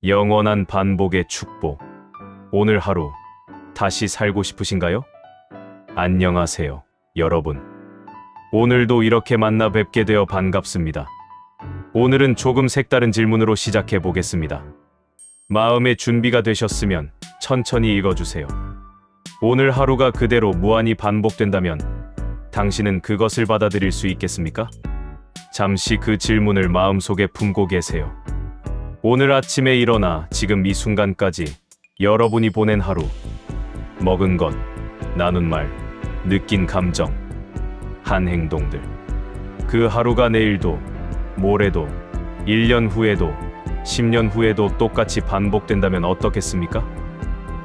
영원한 반복의 축복. 오늘 하루 다시 살고 싶으신가요? 안녕하세요, 여러분. 오늘도 이렇게 만나 뵙게 되어 반갑습니다. 오늘은 조금 색다른 질문으로 시작해 보겠습니다. 마음의 준비가 되셨으면 천천히 읽어주세요. 오늘 하루가 그대로 무한히 반복된다면 당신은 그것을 받아들일 수 있겠습니까? 잠시 그 질문을 마음속에 품고 계세요. 오늘 아침에 일어나 지금 이 순간까지 여러분이 보낸 하루, 먹은 것, 나눈 말, 느낀 감정, 한 행동들. 그 하루가 내일도, 모레도, 1년 후에도, 10년 후에도 똑같이 반복된다면 어떻겠습니까?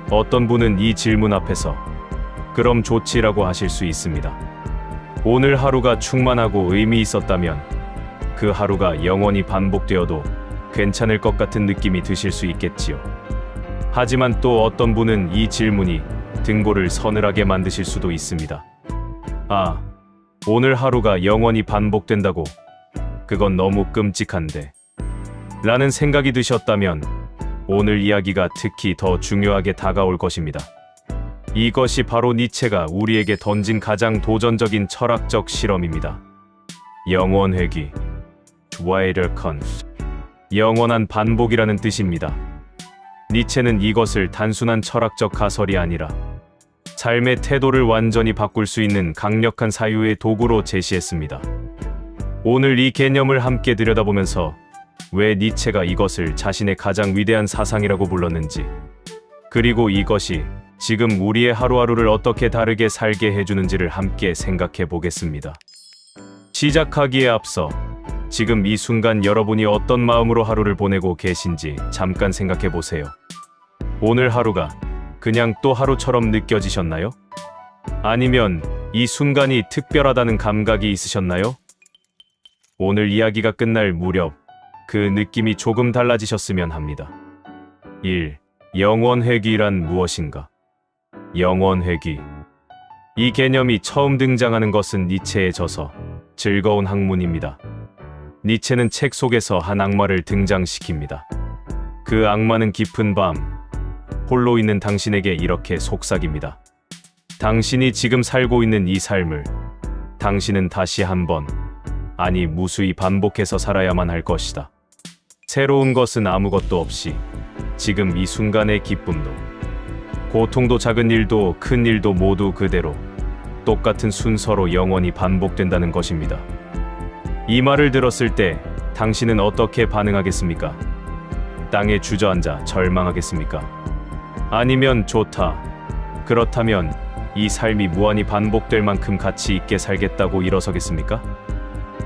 어떤 분은 이 질문 앞에서 그럼 좋지라고 하실 수 있습니다. 오늘 하루가 충만하고 의미 있었다면 그 하루가 영원히 반복되어도 괜찮을 것 같은 느낌이 드실 수 있겠지요. 하지만 또 어떤 분은 이 질문이 등골을 서늘하게 만드실 수도 있습니다. 아, 오늘 하루가 영원히 반복된다고? 그건 너무 끔찍한데. 라는 생각이 드셨다면 오늘 이야기가 특히 더 중요하게 다가올 것입니다. 이것이 바로 니체가 우리에게 던진 가장 도전적인 철학적 실험입니다. 영원회귀, 영원한 반복이라는 뜻입니다. 니체는 이것을 단순한 철학적 가설이 아니라 삶의 태도를 완전히 바꿀 수 있는 강력한 사유의 도구로 제시했습니다. 오늘 이 개념을 함께 들여다보면서 왜 니체가 이것을 자신의 가장 위대한 사상이라고 불렀는지, 그리고 이것이 지금 우리의 하루하루를 어떻게 다르게 살게 해주는지를 함께 생각해 보겠습니다. 시작하기에 앞서 지금 이 순간 여러분이 어떤 마음으로 하루를 보내고 계신지 잠깐 생각해 보세요. 오늘 하루가 그냥 또 하루처럼 느껴지셨나요? 아니면 이 순간이 특별하다는 감각이 있으셨나요? 오늘 이야기가 끝날 무렵 그 느낌이 조금 달라지셨으면 합니다. 1. 영원회귀란 무엇인가? 영원회귀. 이 개념이 처음 등장하는 것은 니체의 저서 즐거운 학문입니다. 니체는 책 속에서 한 악마를 등장시킵니다. 그 악마는 깊은 밤, 홀로 있는 당신에게 이렇게 속삭입니다. 당신이 지금 살고 있는 이 삶을 당신은 다시 한번, 아니 무수히 반복해서 살아야만 할 것이다. 새로운 것은 아무것도 없이 지금 이 순간의 기쁨도, 고통도, 작은 일도 큰 일도 모두 그대로 똑같은 순서로 영원히 반복된다는 것입니다. 이 말을 들었을 때 당신은 어떻게 반응하겠습니까? 땅에 주저앉아 절망하겠습니까? 아니면 좋다, 그렇다면 이 삶이 무한히 반복될 만큼 가치 있게 살겠다고 일어서겠습니까?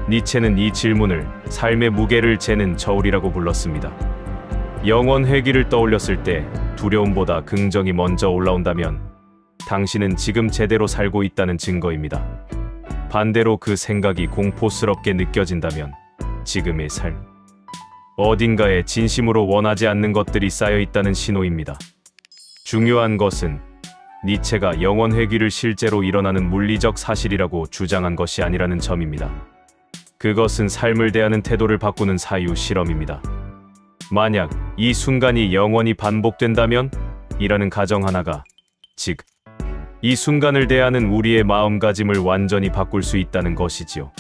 니체는 이 질문을 삶의 무게를 재는 저울이라고 불렀습니다. 영원회귀를 떠올렸을 때 두려움보다 긍정이 먼저 올라온다면 당신은 지금 제대로 살고 있다는 증거입니다. 반대로 그 생각이 공포스럽게 느껴진다면 지금의 삶, 어딘가에 진심으로 원하지 않는 것들이 쌓여 있다는 신호입니다. 중요한 것은 니체가 영원회귀를 실제로 일어나는 물리적 사실이라고 주장한 것이 아니라는 점입니다. 그것은 삶을 대하는 태도를 바꾸는 사유 실험입니다. 만약 이 순간이 영원히 반복된다면 이라는 가정 하나가 즉 이 순간을 대하는 우리의 마음가짐을 완전히 바꿀 수 있다는 것이지요.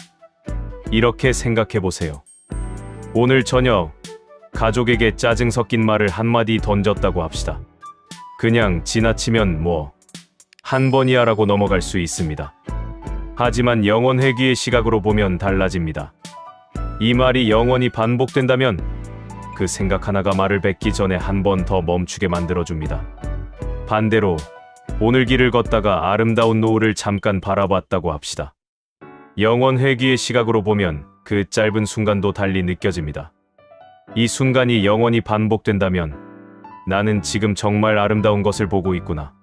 이렇게 생각해보세요. 오늘 저녁 가족에게 짜증 섞인 말을 한마디 던졌다고 합시다. 그냥 지나치면 뭐 한 번이야 라고 넘어갈 수 있습니다. 하지만 영원회귀의 시각으로 보면 달라집니다. 이 말이 영원히 반복된다면 그 생각 하나가 말을 뱉기 전에 한 번 더 멈추게 만들어줍니다. 반대로 오늘 길을 걷다가 아름다운 노을을 잠깐 바라봤다고 합시다. 영원회귀의 시각으로 보면 그 짧은 순간도 달리 느껴집니다. 이 순간이 영원히 반복된다면 나는 지금 정말 아름다운 것을 보고 있구나.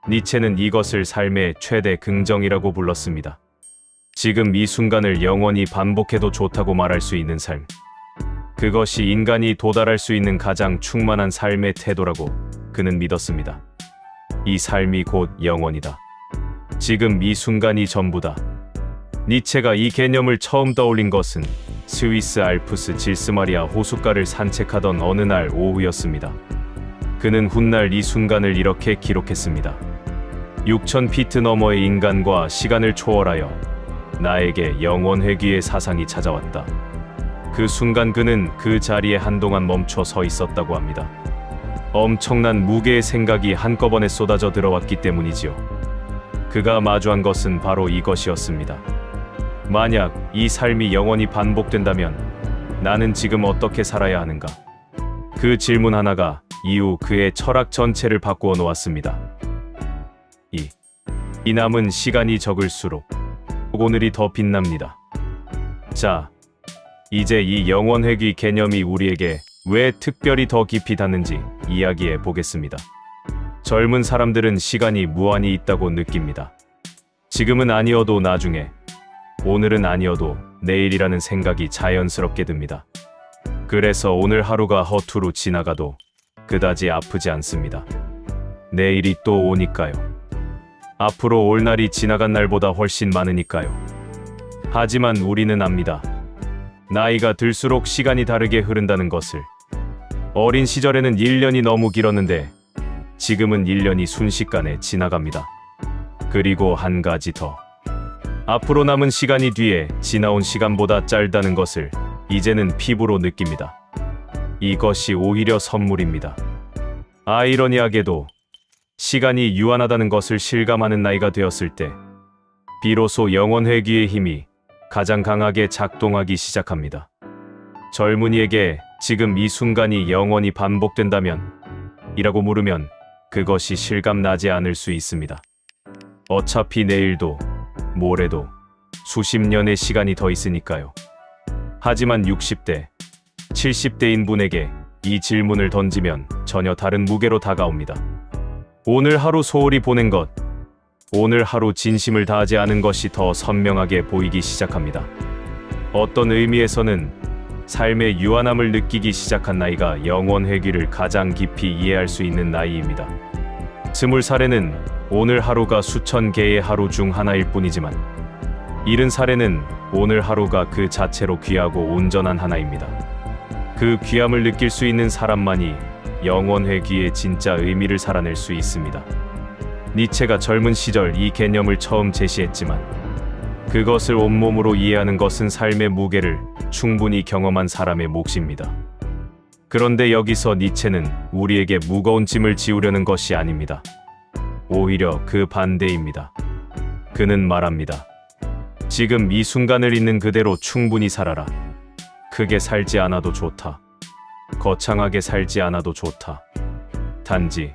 니체는 이것을 삶의 최대 긍정이라고 불렀습니다. 지금 이 순간을 영원히 반복해도 좋다고 말할 수 있는 삶. 그것이 인간이 도달할 수 있는 가장 충만한 삶의 태도라고 그는 믿었습니다. 이 삶이 곧 영원이다. 지금 이 순간이 전부다. 니체가 이 개념을 처음 떠올린 것은 스위스 알프스 질스마리아 호숫가를 산책하던 어느 날 오후였습니다. 그는 훗날 이 순간을 이렇게 기록했습니다. 6000피트 너머의 인간과 시간을 초월하여 나에게 영원 회귀의 사상이 찾아왔다. 그 순간 그는 그 자리에 한동안 멈춰 서 있었다고 합니다. 엄청난 무게의 생각이 한꺼번에 쏟아져 들어왔기 때문이지요. 그가 마주한 것은 바로 이것이었습니다. 만약 이 삶이 영원히 반복된다면 나는 지금 어떻게 살아야 하는가? 그 질문 하나가 이후 그의 철학 전체를 바꾸어 놓았습니다. 이 남은 시간이 적을수록 오늘이 더 빛납니다. 자, 이제 이 영원회귀 개념이 우리에게 왜 특별히 더 깊이 닿는지 이야기해 보겠습니다. 젊은 사람들은 시간이 무한히 있다고 느낍니다. 지금은 아니어도 나중에, 오늘은 아니어도 내일이라는 생각이 자연스럽게 듭니다. 그래서 오늘 하루가 허투루 지나가도 그다지 아프지 않습니다. 내일이 또 오니까요. 앞으로 올 날이 지나간 날보다 훨씬 많으니까요. 하지만 우리는 압니다. 나이가 들수록 시간이 다르게 흐른다는 것을. 어린 시절에는 1년이 너무 길었는데 지금은 1년이 순식간에 지나갑니다. 그리고 한 가지 더. 앞으로 남은 시간이 뒤에 지나온 시간보다 짧다는 것을 이제는 피부로 느낍니다. 이것이 오히려 선물입니다. 아이러니하게도 시간이 유한하다는 것을 실감하는 나이가 되었을 때 비로소 영원회귀의 힘이 가장 강하게 작동하기 시작합니다. 젊은이에게 지금 이 순간이 영원히 반복된다면? 이라고 물으면 그것이 실감나지 않을 수 있습니다. 어차피 내일도 모레도 수십 년의 시간이 더 있으니까요. 하지만 60대, 70대인 분에게 이 질문을 던지면 전혀 다른 무게로 다가옵니다. 오늘 하루 소홀히 보낸 것, 오늘 하루 진심을 다하지 않은 것이 더 선명하게 보이기 시작합니다. 어떤 의미에서는 삶의 유한함을 느끼기 시작한 나이가 영원회귀를 가장 깊이 이해할 수 있는 나이입니다. 20살에는 오늘 하루가 수천 개의 하루 중 하나일 뿐이지만 70살에는 오늘 하루가 그 자체로 귀하고 온전한 하나입니다. 그 귀함을 느낄 수 있는 사람만이 영원회귀의 진짜 의미를 살아낼 수 있습니다. 니체가 젊은 시절 이 개념을 처음 제시했지만 그것을 온몸으로 이해하는 것은 삶의 무게를 충분히 경험한 사람의 몫입니다. 그런데 여기서 니체는 우리에게 무거운 짐을 지우려는 것이 아닙니다. 오히려 그 반대입니다. 그는 말합니다. 지금 이 순간을 있는 그대로 충분히 살아라. 크게 살지 않아도 좋다. 거창하게 살지 않아도 좋다. 단지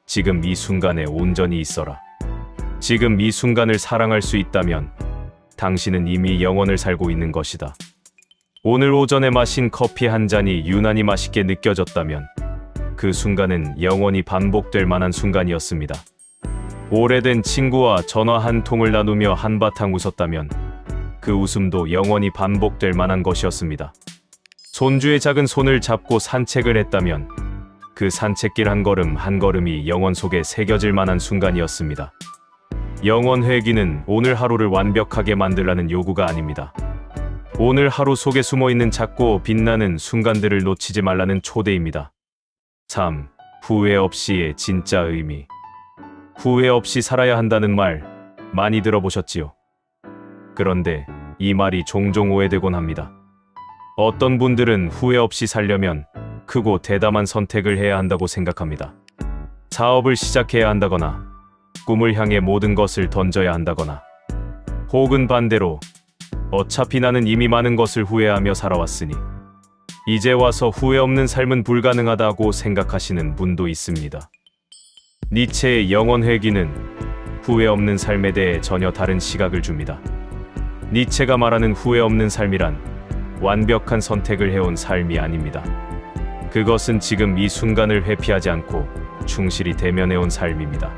지금 이 순간에 온전히 있어라. 지금 이 순간을 사랑할 수 있다면 당신은 이미 영원을 살고 있는 것이다. 오늘 오전에 마신 커피 한 잔이 유난히 맛있게 느껴졌다면 그 순간은 영원히 반복될 만한 순간이었습니다. 오래된 친구와 전화 한 통을 나누며 한바탕 웃었다면 그 웃음도 영원히 반복될 만한 것이었습니다. 손주의 작은 손을 잡고 산책을 했다면 그 산책길 한 걸음 한 걸음이 영원 속에 새겨질 만한 순간이었습니다. 영원회귀는 오늘 하루를 완벽하게 만들라는 요구가 아닙니다. 오늘 하루 속에 숨어있는 작고 빛나는 순간들을 놓치지 말라는 초대입니다. 3. 후회 없이의 진짜 의미. 후회 없이 살아야 한다는 말 많이 들어보셨지요? 그런데 이 말이 종종 오해되곤 합니다. 어떤 분들은 후회 없이 살려면 크고 대담한 선택을 해야 한다고 생각합니다. 사업을 시작해야 한다거나 꿈을 향해 모든 것을 던져야 한다거나 혹은 반대로 어차피 나는 이미 많은 것을 후회하며 살아왔으니 이제 와서 후회 없는 삶은 불가능하다고 생각하시는 분도 있습니다. 니체의 영원회귀는 후회 없는 삶에 대해 전혀 다른 시각을 줍니다. 니체가 말하는 후회 없는 삶이란 완벽한 선택을 해온 삶이 아닙니다. 그것은 지금 이 순간을 회피하지 않고 충실히 대면해온 삶입니다.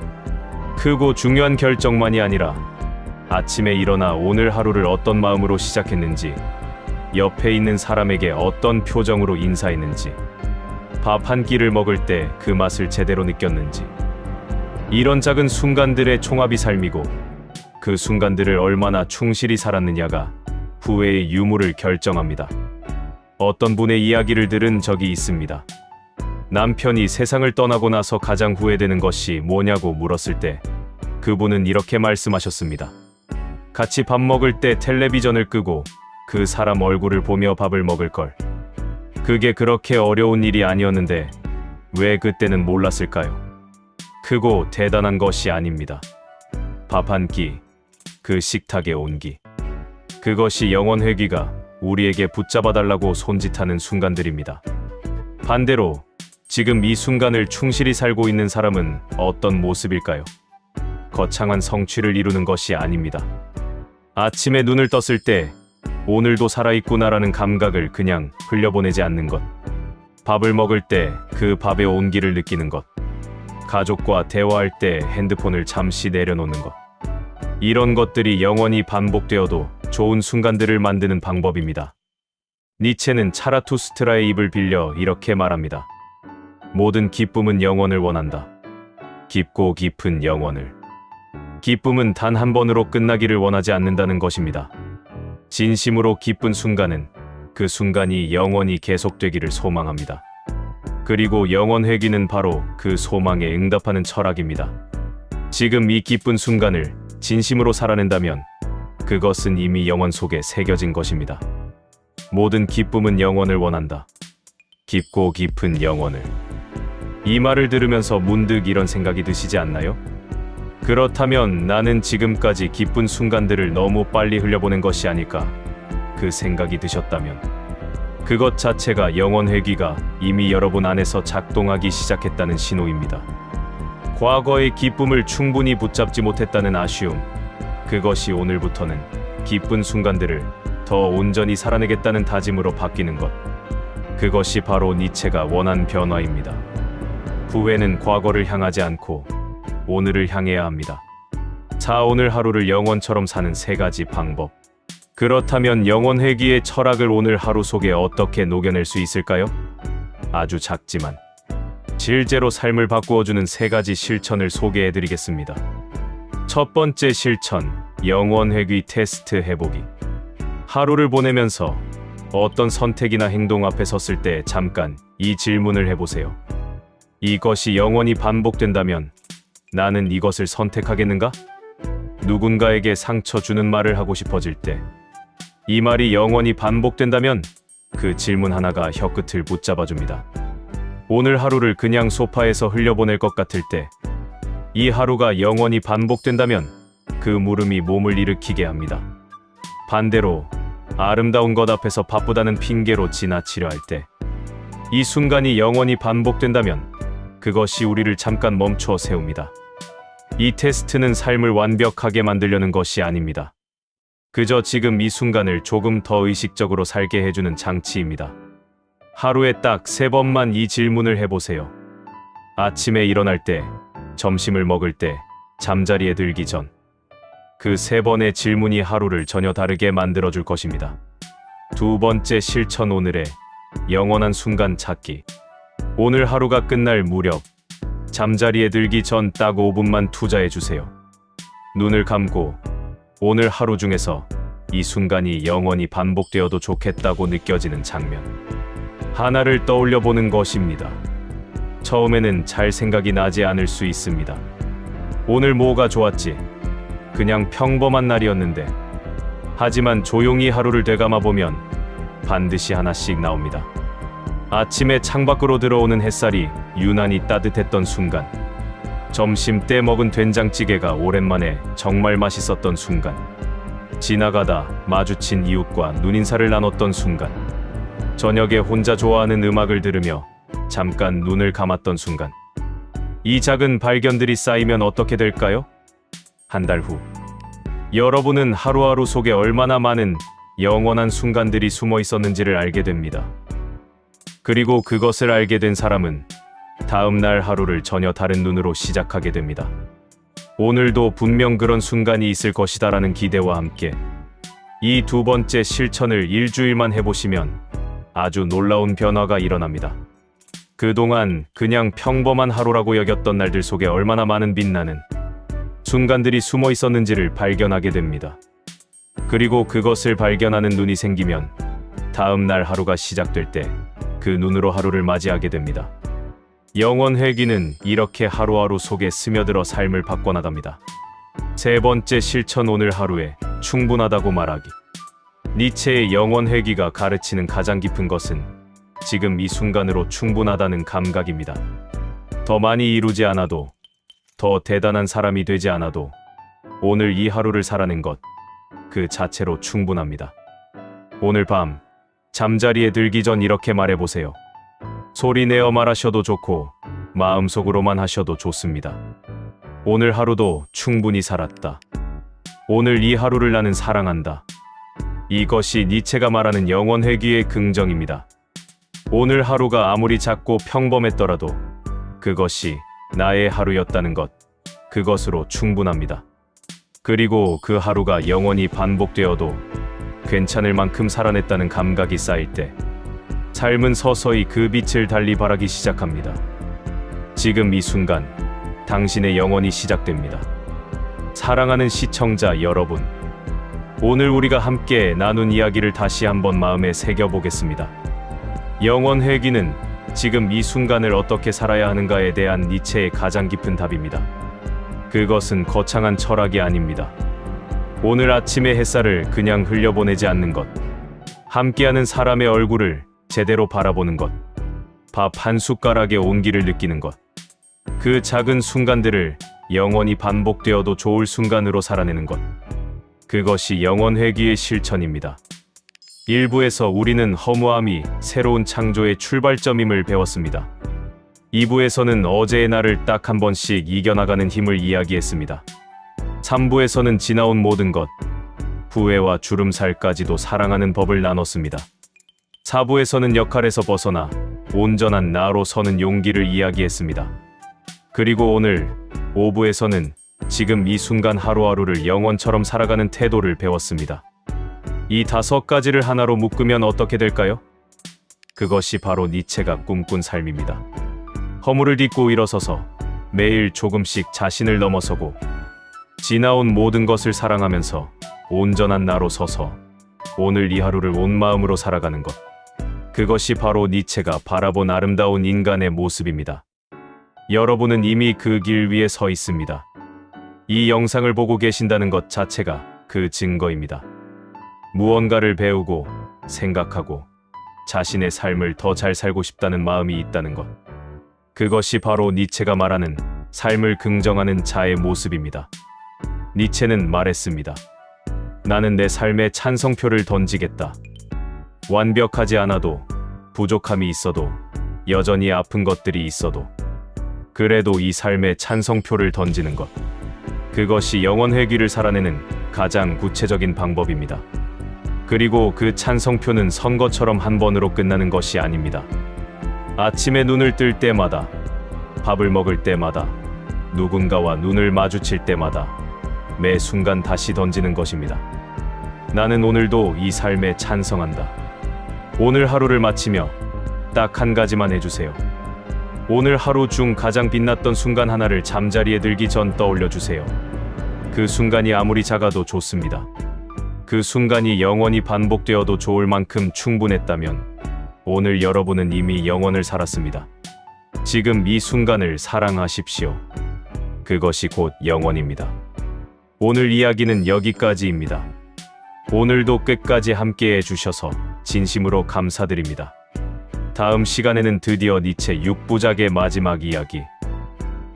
크고 중요한 결정만이 아니라 아침에 일어나 오늘 하루를 어떤 마음으로 시작했는지, 옆에 있는 사람에게 어떤 표정으로 인사했는지, 밥 한 끼를 먹을 때 그 맛을 제대로 느꼈는지, 이런 작은 순간들의 총합이 삶이고 그 순간들을 얼마나 충실히 살았느냐가 후회의 유무를 결정합니다. 어떤 분의 이야기를 들은 적이 있습니다. 남편이 세상을 떠나고 나서 가장 후회되는 것이 뭐냐고 물었을 때 그분은 이렇게 말씀하셨습니다. 같이 밥 먹을 때 텔레비전을 끄고 그 사람 얼굴을 보며 밥을 먹을 걸. 그게 그렇게 어려운 일이 아니었는데 왜 그때는 몰랐을까요? 크고 대단한 것이 아닙니다. 밥 한 끼, 그 식탁의 온기. 그것이 영원 회귀가 우리에게 붙잡아달라고 손짓하는 순간들입니다. 반대로 지금 이 순간을 충실히 살고 있는 사람은 어떤 모습일까요? 거창한 성취를 이루는 것이 아닙니다. 아침에 눈을 떴을 때 오늘도 살아있구나라는 감각을 그냥 흘려보내지 않는 것. 밥을 먹을 때 그 밥의 온기를 느끼는 것. 가족과 대화할 때 핸드폰을 잠시 내려놓는 것. 이런 것들이 영원히 반복되어도 좋은 순간들을 만드는 방법입니다. 니체는 차라투스트라의 입을 빌려 이렇게 말합니다. 모든 기쁨은 영원을 원한다. 깊고 깊은 영원을. 기쁨은 단 한 번으로 끝나기를 원하지 않는다는 것입니다. 진심으로 기쁜 순간은 그 순간이 영원히 계속되기를 소망합니다. 그리고 영원 회귀는 바로 그 소망에 응답하는 철학입니다. 지금 이 기쁜 순간을 진심으로 살아낸다면 그것은 이미 영원 속에 새겨진 것입니다. 모든 기쁨은 영원을 원한다. 깊고 깊은 영원을. 이 말을 들으면서 문득 이런 생각이 드시지 않나요? 그렇다면 나는 지금까지 기쁜 순간들을 너무 빨리 흘려보낸 것이 아닐까? 그 생각이 드셨다면 그것 자체가 영원 회귀가 이미 여러분 안에서 작동하기 시작했다는 신호입니다. 과거의 기쁨을 충분히 붙잡지 못했다는 아쉬움, 그것이 오늘부터는 기쁜 순간들을 더 온전히 살아내겠다는 다짐으로 바뀌는 것. 그것이 바로 니체가 원한 변화입니다. 후회는 과거를 향하지 않고 오늘을 향해야 합니다. 자, 오늘 하루를 영원처럼 사는 3가지 방법. 그렇다면 영원 회귀의 철학을 오늘 하루 속에 어떻게 녹여낼 수 있을까요? 아주 작지만 실제로 삶을 바꾸어주는 3가지 실천을 소개해드리겠습니다. 첫 번째 실천, 영원 회귀 테스트 해보기. 하루를 보내면서 어떤 선택이나 행동 앞에 섰을 때 잠깐 이 질문을 해보세요. 이것이 영원히 반복된다면 나는 이것을 선택하겠는가? 누군가에게 상처 주는 말을 하고 싶어질 때, 이 말이 영원히 반복된다면 그 질문 하나가 혀끝을 붙잡아줍니다. 오늘 하루를 그냥 소파에서 흘려보낼 것 같을 때, 이 하루가 영원히 반복된다면 그 물음이 몸을 일으키게 합니다. 반대로 아름다운 것 앞에서 바쁘다는 핑계로 지나치려 할 때, 이 순간이 영원히 반복된다면 그것이 우리를 잠깐 멈춰 세웁니다. 이 테스트는 삶을 완벽하게 만들려는 것이 아닙니다. 그저 지금 이 순간을 조금 더 의식적으로 살게 해주는 장치입니다. 하루에 딱 3번만 이 질문을 해보세요. 아침에 일어날 때, 점심을 먹을 때, 잠자리에 들기 전. 그 3번의 질문이 하루를 전혀 다르게 만들어줄 것입니다. 두 번째 실천, 오늘의 영원한 순간 찾기. 오늘 하루가 끝날 무렵, 잠자리에 들기 전 딱 5분만 투자해주세요. 눈을 감고 오늘 하루 중에서 이 순간이 영원히 반복되어도 좋겠다고 느껴지는 장면 하나를 떠올려 보는 것입니다. 처음에는 잘 생각이 나지 않을 수 있습니다. 오늘 뭐가 좋았지? 그냥 평범한 날이었는데. 하지만 조용히 하루를 되감아 보면 반드시 하나씩 나옵니다. 아침에 창밖으로 들어오는 햇살이 유난히 따뜻했던 순간, 점심 때 먹은 된장찌개가 오랜만에 정말 맛있었던 순간, 지나가다 마주친 이웃과 눈인사를 나눴던 순간, 저녁에 혼자 좋아하는 음악을 들으며 잠깐 눈을 감았던 순간. 이 작은 발견들이 쌓이면 어떻게 될까요? 한 달 후, 여러분은 하루하루 속에 얼마나 많은 영원한 순간들이 숨어 있었는지를 알게 됩니다. 그리고 그것을 알게 된 사람은 다음 날 하루를 전혀 다른 눈으로 시작하게 됩니다. 오늘도 분명 그런 순간이 있을 것이다라는 기대와 함께 이 두 번째 실천을 일주일만 해보시면 아주 놀라운 변화가 일어납니다. 그동안 그냥 평범한 하루라고 여겼던 날들 속에 얼마나 많은 빛나는 순간들이 숨어 있었는지를 발견하게 됩니다. 그리고 그것을 발견하는 눈이 생기면 다음 날 하루가 시작될 때 그 눈으로 하루를 맞이하게 됩니다. 영원 회귀는 이렇게 하루하루 속에 스며들어 삶을 바꿔나갑니다. 세 번째 실천, 오늘 하루에 충분하다고 말하기. 니체의 영원 회귀가 가르치는 가장 깊은 것은 지금 이 순간으로 충분하다는 감각입니다. 더 많이 이루지 않아도, 더 대단한 사람이 되지 않아도 오늘 이 하루를 살아낸 것 그 자체로 충분합니다. 오늘 밤 잠자리에 들기 전 이렇게 말해보세요. 소리 내어 말하셔도 좋고 마음속으로만 하셔도 좋습니다. 오늘 하루도 충분히 살았다. 오늘 이 하루를 나는 사랑한다. 이것이 니체가 말하는 영원 회귀의 긍정입니다. 오늘 하루가 아무리 작고 평범했더라도 그것이 나의 하루였다는 것, 그것으로 충분합니다. 그리고 그 하루가 영원히 반복되어도 괜찮을 만큼 살아냈다는 감각이 쌓일 때 삶은 서서히 그 빛을 달리 발하기 시작합니다. 지금 이 순간 당신의 영혼이 시작됩니다. 사랑하는 시청자 여러분, 오늘 우리가 함께 나눈 이야기를 다시 한번 마음에 새겨보겠습니다. 영원 회귀는 지금 이 순간을 어떻게 살아야 하는가에 대한 니체의 가장 깊은 답입니다. 그것은 거창한 철학이 아닙니다. 오늘 아침의 햇살을 그냥 흘려보내지 않는 것, 함께하는 사람의 얼굴을 제대로 바라보는 것, 밥 한 숟가락의 온기를 느끼는 것, 그 작은 순간들을 영원히 반복되어도 좋을 순간으로 살아내는 것, 그것이 영원 회귀의 실천입니다. 1부에서 우리는 허무함이 새로운 창조의 출발점임을 배웠습니다. 2부에서는 어제의 나를 딱 한 번씩 이겨나가는 힘을 이야기했습니다. 3부에서는 지나온 모든 것, 후회와 주름살까지도 사랑하는 법을 나눴습니다. 4부에서는 역할에서 벗어나 온전한 나로 서는 용기를 이야기했습니다. 그리고 오늘 5부에서는 지금 이 순간 하루하루를 영원처럼 살아가는 태도를 배웠습니다. 이 5가지를 하나로 묶으면 어떻게 될까요? 그것이 바로 니체가 꿈꾼 삶입니다. 허물을 딛고 일어서서 매일 조금씩 자신을 넘어서고 지나온 모든 것을 사랑하면서 온전한 나로 서서 오늘 이 하루를 온 마음으로 살아가는 것, 그것이 바로 니체가 바라본 아름다운 인간의 모습입니다. 여러분은 이미 그 길 위에 서 있습니다. 이 영상을 보고 계신다는 것 자체가 그 증거입니다. 무언가를 배우고 생각하고 자신의 삶을 더 잘 살고 싶다는 마음이 있다는 것, 그것이 바로 니체가 말하는 삶을 긍정하는 자의 모습입니다. 니체는 말했습니다. 나는 내 삶에 찬성표를 던지겠다. 완벽하지 않아도, 부족함이 있어도, 여전히 아픈 것들이 있어도, 그래도 이 삶에 찬성표를 던지는 것, 그것이 영원 회귀를 살아내는 가장 구체적인 방법입니다. 그리고 그 찬성표는 선거처럼 한 번으로 끝나는 것이 아닙니다. 아침에 눈을 뜰 때마다, 밥을 먹을 때마다, 누군가와 눈을 마주칠 때마다 매 순간 다시 던지는 것입니다. 나는 오늘도 이 삶에 찬성한다. 오늘 하루를 마치며 딱 한 가지만 해주세요. 오늘 하루 중 가장 빛났던 순간 하나를 잠자리에 들기 전 떠올려 주세요. 그 순간이 아무리 작아도 좋습니다. 그 순간이 영원히 반복되어도 좋을 만큼 충분했다면 오늘 여러분은 이미 영원을 살았습니다. 지금 이 순간을 사랑하십시오. 그것이 곧 영원입니다. 오늘 이야기는 여기까지입니다. 오늘도 끝까지 함께 해주셔서 진심으로 감사드립니다. 다음 시간에는 드디어 니체 6부작의 마지막 이야기,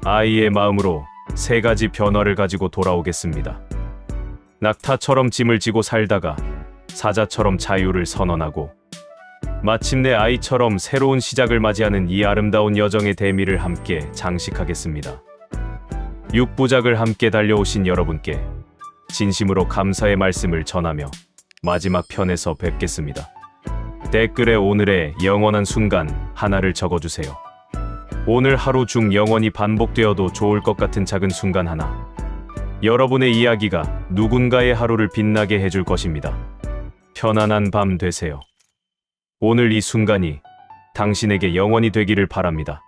아이의 마음으로 3가지 변화를 가지고 돌아오겠습니다. 낙타처럼 짐을 지고 살다가 사자처럼 자유를 선언하고 마침내 아이처럼 새로운 시작을 맞이하는 이 아름다운 여정의 대미를 함께 장식하겠습니다. 6부작을 함께 달려오신 여러분께 진심으로 감사의 말씀을 전하며 마지막 편에서 뵙겠습니다. 댓글에 오늘의 영원한 순간 하나를 적어주세요. 오늘 하루 중 영원히 반복되어도 좋을 것 같은 작은 순간 하나. 여러분의 이야기가 누군가의 하루를 빛나게 해줄 것입니다. 편안한 밤 되세요. 오늘 이 순간이 당신에게 영원히 되기를 바랍니다.